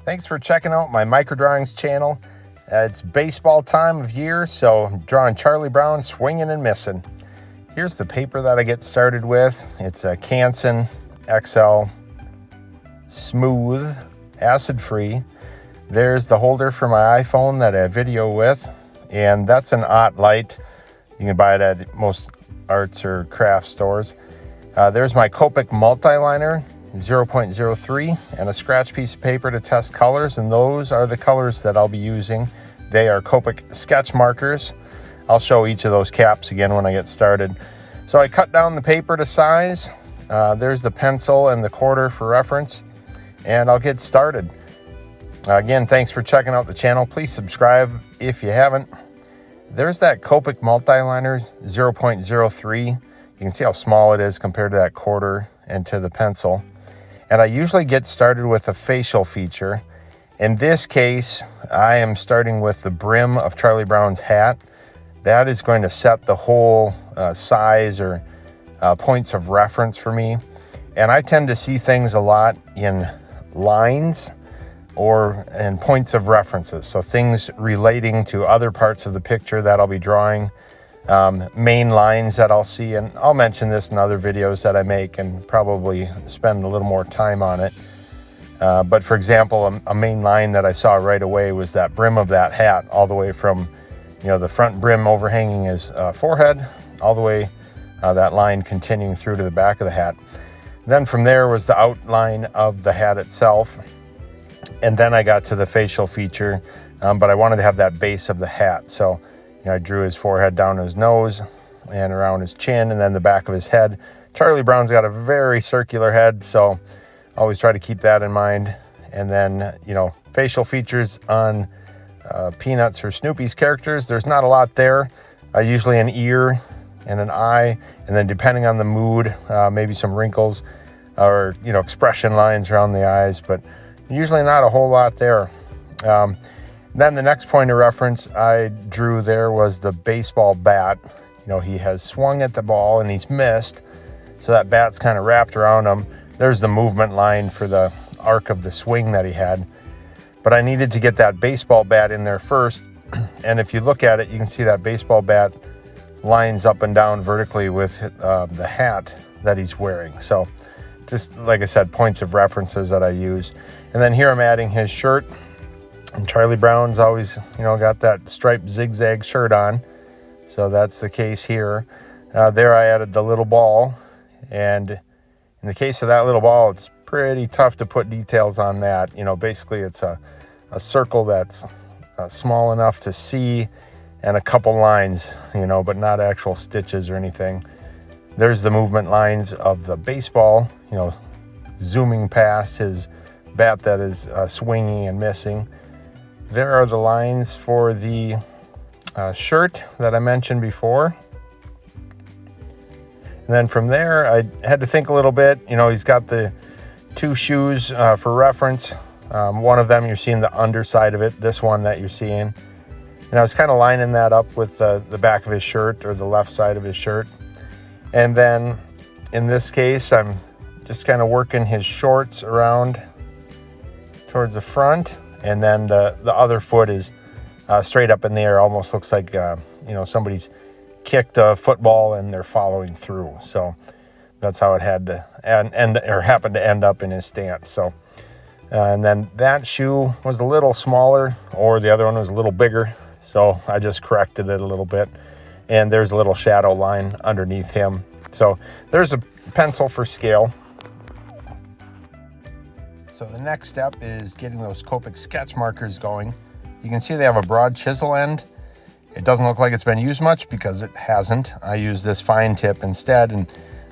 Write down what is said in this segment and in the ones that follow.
Thanks for checking out my micro drawings channel. It's baseball time of year, so I'm drawing Charlie Brown swinging and missing. Here's the paper that I get started with. It's a Canson XL Smooth, acid-free. There's the holder for my iPhone that I video with, and that's an OT light. You can buy it at most arts or craft stores. There's my Copic Multiliner 0.03 and a scratch piece of paper to test colors, and those are the colors that I'll be using. They are Copic sketch markers. I'll show each of those caps again when I get started. So I cut down the paper to size. There's the pencil and the quarter for reference, and I'll get started. Again, thanks for checking out the channel. Please subscribe if you haven't. There's that Copic Multiliner 0.03. You can see how small it is compared to that quarter and to the pencil. And I usually get started with a facial feature. In this case, I am starting with the brim of Charlie Brown's hat. That is going to set the whole size or points of reference for me. And I tend to see things a lot in lines or in points of references. So things relating to other parts of the picture that I'll be drawing, main lines that I'll see, and I'll mention this in other videos that I make and probably spend a little more time on it. But for example, a main line that I saw right away was that brim of that hat, all the way from, the front brim overhanging his forehead, all the way that line continuing through to the back of the hat. Then from there was the outline of the hat itself. And then I got to the facial feature, but I wanted to have that base of the hat. So I drew his forehead down his nose and around his chin and then the back of his head. Charlie Brown's got a very circular head, so always try to keep that in mind. And then, facial features on Peanuts or Snoopy's characters, there's not a lot there. Usually an ear and an eye, and then depending on the mood, maybe some wrinkles or, expression lines around the eyes, but usually not a whole lot there. Then the next point of reference I drew there was the baseball bat. He has swung at the ball and he's missed, so that bat's kind of wrapped around him. There's the movement line for the arc of the swing that he had. But I needed to get that baseball bat in there first. And if you look at it, you can see that baseball bat lines up and down vertically with the hat that he's wearing. So just like I said, points of references that I use. And then here I'm adding his shirt. And Charlie Brown's always, got that striped zigzag shirt on. So that's the case here. There I added the little ball. And in the case of that little ball, it's pretty tough to put details on that. Basically it's a circle that's small enough to see and a couple lines, but not actual stitches or anything. There's the movement lines of the baseball, zooming past his bat that is swinging and missing. There are the lines for the shirt that I mentioned before. And then from there, I had to think a little bit. He's got the two shoes for reference. One of them, you're seeing the underside of it. This one that you're seeing. And I was kind of lining that up with the back of his shirt, or the left side of his shirt. And then in this case, I'm just kind of working his shorts around towards the front. And then the other foot is straight up in the air. Almost looks like, somebody's kicked a football and they're following through. So that's how it had to happened to end up in his stance. So, and then that shoe was a little smaller, or the other one was a little bigger. So I just corrected it a little bit. And there's a little shadow line underneath him. So there's a pencil for scale. So the next step is getting those Copic sketch markers going. You can see they have a broad chisel end. It doesn't look like it's been used much because it hasn't. I use this fine tip instead, and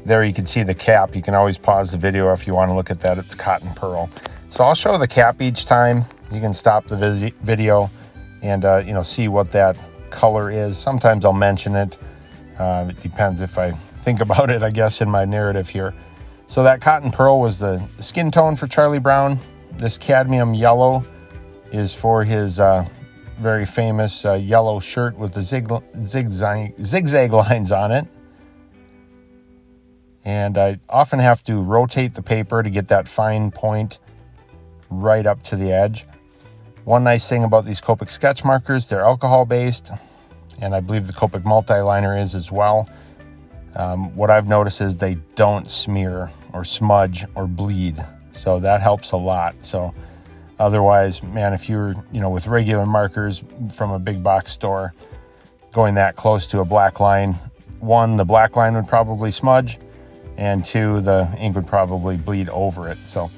there you can see the cap. You can always pause the video if you want to look at that. It's cotton pearl. So I'll show the cap each time. You can stop the video and see what that color is. Sometimes I'll mention it. It depends if I think about it, I guess, in my narrative here. So that cotton pearl was the skin tone for Charlie Brown. This cadmium yellow is for his very famous yellow shirt with the zigzag lines on it. And I often have to rotate the paper to get that fine point right up to the edge. One nice thing about these Copic sketch markers, they're alcohol based, and I believe the Copic Multiliner is as well. What I've noticed is they don't smear or smudge or bleed, so that helps a lot. So otherwise, man, if you're with regular markers from a big box store, going that close to a black line, one, the black line would probably smudge, and two, the ink would probably bleed over it. So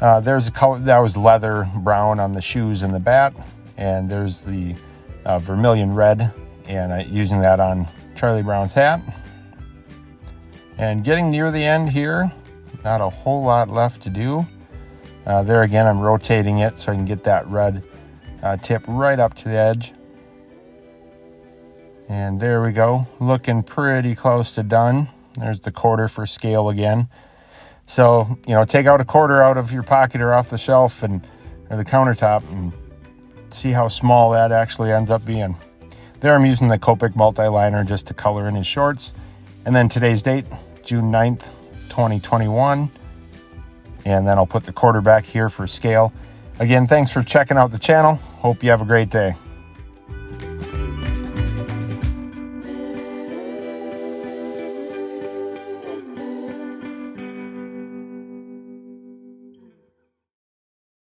there's a color that was leather brown on the shoes and the bat, and there's the vermilion red, and using that on Charlie Brown's hat. And getting near the end here, not a whole lot left to do. There again, I'm rotating it so I can get that red tip right up to the edge. And there we go, looking pretty close to done. There's the quarter for scale again. So, take out a quarter out of your pocket or off the shelf or the countertop and see how small that actually ends up being. There I'm using the Copic Multiliner just to color in his shorts. And then today's date, June 9th, 2021. And then I'll put the quarter back here for scale. Again, thanks for checking out the channel. Hope you have a great day.